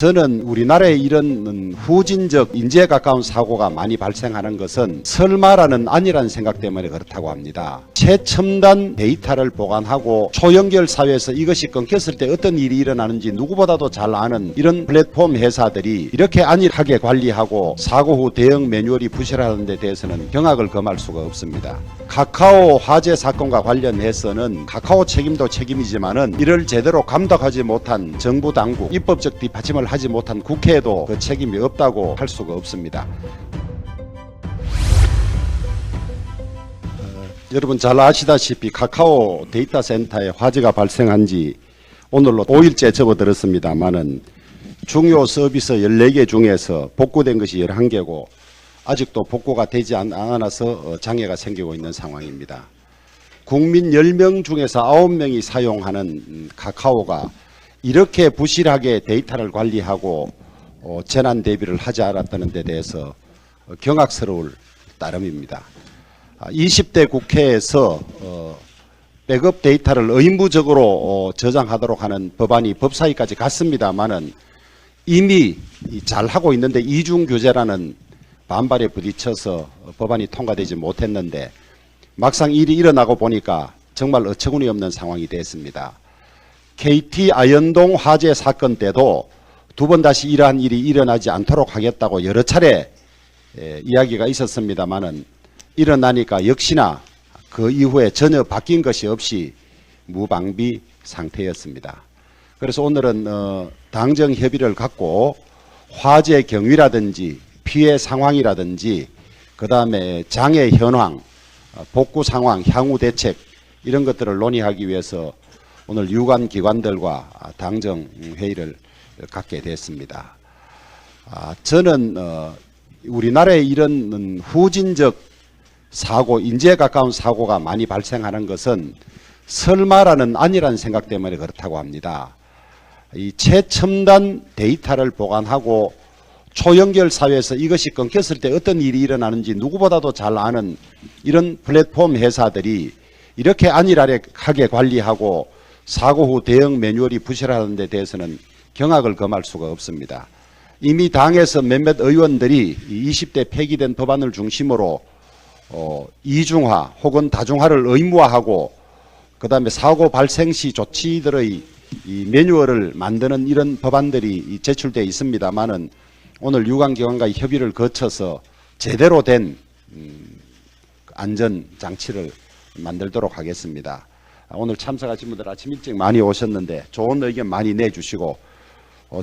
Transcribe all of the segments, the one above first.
저는 우리나라에 이런 후진적 인재에 가까운 사고가 많이 발생하는 것은 설마라는 아니라는 생각 때문에 그렇다고 합니다. 최첨단 데이터를 보관하고 초연결 사회에서 이것이 끊겼을 때 어떤 일이 일어나는지 누구보다도 잘 아는 이런 플랫폼 회사들이 이렇게 안일하게 관리하고 사고 후 대응 매뉴얼이 부실하는 데 대해서는 경악을 금할 수가 없습니다. 카카오 화재 사건과 관련해서는 카카오 책임도 책임이지만은 이를 제대로 감독하지 못한 정부 당국, 입법적 뒷받침을 하지 못한 국회에도 그 책임이 없다고 할 수가 없습니다. 여러분 잘 아시다시피 카카오 데이터 센터에 화재가 발생한 지 오늘로 5일째 접어들었습니다만은 중요 서비스 14개 중에서 복구된 것이 11개고 아직도 복구가 되지 않아서 장애가 생기고 있는 상황입니다. 국민 10명 중에서 9명이 사용하는 카카오가 이렇게 부실하게 데이터를 관리하고 재난 대비를 하지 않았다는 데 대해서 경악스러울 따름입니다. 20대 국회에서 백업 데이터를 의무적으로 저장하도록 하는 법안이 법사위까지 갔습니다만은 이미 잘하고 있는데 이중규제라는 반발에 부딪혀서 법안이 통과되지 못했는데 막상 일이 일어나고 보니까 정말 어처구니 없는 상황이 됐습니다. KT 아현동 화재 사건 때도 두 번 다시 이러한 일이 일어나지 않도록 하겠다고 여러 차례 이야기가 있었습니다만은 일어나니까 역시나 그 이후에 전혀 바뀐 것이 없이 무방비 상태였습니다. 그래서 오늘은 당정 협의를 갖고 화재 경위라든지 피해 상황이라든지 그 다음에 장애 현황, 복구 상황, 향후 대책 이런 것들을 논의하기 위해서 오늘 유관 기관들과 당정 회의를 갖게 됐습니다. 저는 우리나라에 이런 후진적 사고, 인재에 가까운 사고가 많이 발생하는 것은 설마라는 아니라는 생각 때문에 그렇다고 합니다. 이 최첨단 데이터를 보관하고 초연결 사회에서 이것이 끊겼을 때 어떤 일이 일어나는지 누구보다도 잘 아는 이런 플랫폼 회사들이 이렇게 안일하게 관리하고 사고 후 대응 매뉴얼이 부실하는 데 대해서는 경악을 금할 수가 없습니다. 이미 당에서 몇몇 의원들이 20대 폐기된 법안을 중심으로 이중화 혹은 다중화를 의무화하고 그 다음에 사고 발생 시 조치들의 이 매뉴얼을 만드는 이런 법안들이 제출되어 있습니다만은 오늘 유관기관과의 협의를 거쳐서 제대로 된 안전장치를 만들도록 하겠습니다. 오늘 참석하신 분들 아침 일찍 많이 오셨는데 좋은 의견 많이 내주시고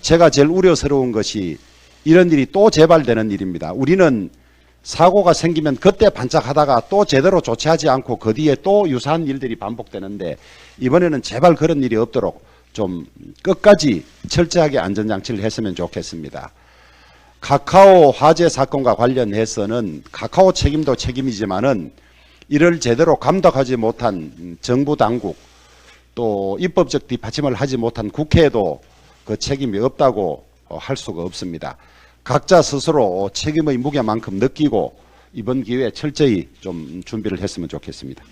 제가 제일 우려스러운 것이 이런 일이 또 재발되는 일입니다. 우리는 사고가 생기면 그때 반짝하다가 또 제대로 조치하지 않고 그 뒤에 또 유사한 일들이 반복되는데 이번에는 제발 그런 일이 없도록 좀 끝까지 철저하게 안전장치를 했으면 좋겠습니다. 카카오 화재 사건과 관련해서는 카카오 책임도 책임이지만은 이를 제대로 감독하지 못한 정부 당국 또 입법적 뒷받침을 하지 못한 국회에도 그 책임이 없다고 할 수가 없습니다. 각자 스스로 책임의 무게만큼 느끼고 이번 기회에 철저히 좀 준비를 했으면 좋겠습니다.